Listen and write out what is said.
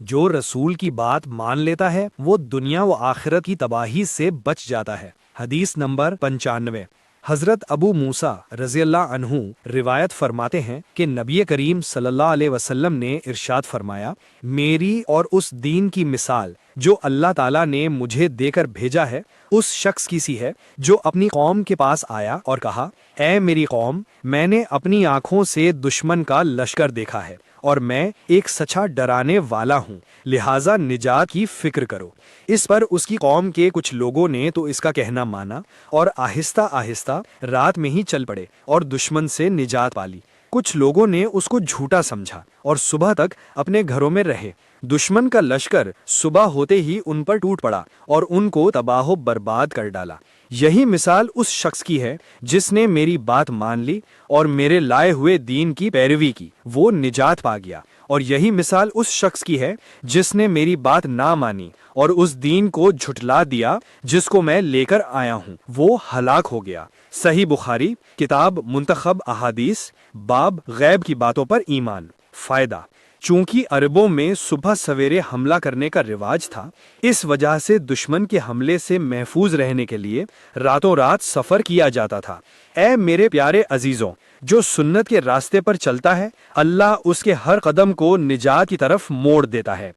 جو رسول کی بات مان لیتا ہے وہ دنیا و آخرت کی تباہی سے بچ جاتا ہے۔ حدیث نمبر 95۔ حضرت ابو موسیٰ رضی اللہ عنہ روایت فرماتے ہیں کہ نبی کریم صلی اللہ علیہ وسلم نے ارشاد فرمایا، میری اور اس دین کی مثال جو اللہ تعالیٰ نے مجھے دے کر بھیجا ہے اس شخص کی سی ہے جو اپنی قوم کے پاس آیا اور کہا، اے میری قوم، میں نے اپنی آنکھوں سے دشمن کا لشکر دیکھا ہے اور میں ایک سچا ڈرانے والا ہوں، لہٰذا نجات کی فکر کرو۔ اس پر اس کی قوم کے کچھ لوگوں نے تو اس کا کہنا مانا اور آہستہ آہستہ رات میں ہی چل پڑے اور دشمن سے نجات پالی۔ کچھ لوگوں نے اس کو جھوٹا سمجھا اور صبح تک اپنے گھروں میں رہے۔ دشمن کا لشکر صبح ہوتے ہی ان پر ٹوٹ پڑا اور ان کو تباہ و برباد کر ڈالا۔ یہی مثال اس شخص کی ہے جس نے میری بات مان لی اور میرے لائے ہوئے دین کی پیروی کی، وہ نجات پا گیا، اور یہی مثال اس شخص کی ہے جس نے میری بات نہ مانی اور اس دین کو جھٹلا دیا جس کو میں لے کر آیا ہوں، وہ ہلاک ہو گیا۔ صحیح بخاری، کتاب منتخب احادیث، باب غیب کی باتوں پر ایمان۔ فائدہ: چونکہ عربوں میں صبح سویرے حملہ کرنے کا رواج تھا، اس وجہ سے دشمن کے حملے سے محفوظ رہنے کے لیے راتوں رات سفر کیا جاتا تھا۔ اے میرے پیارے عزیزوں، جو سنت کے راستے پر چلتا ہے اللہ اس کے ہر قدم کو نجات کی طرف موڑ دیتا ہے۔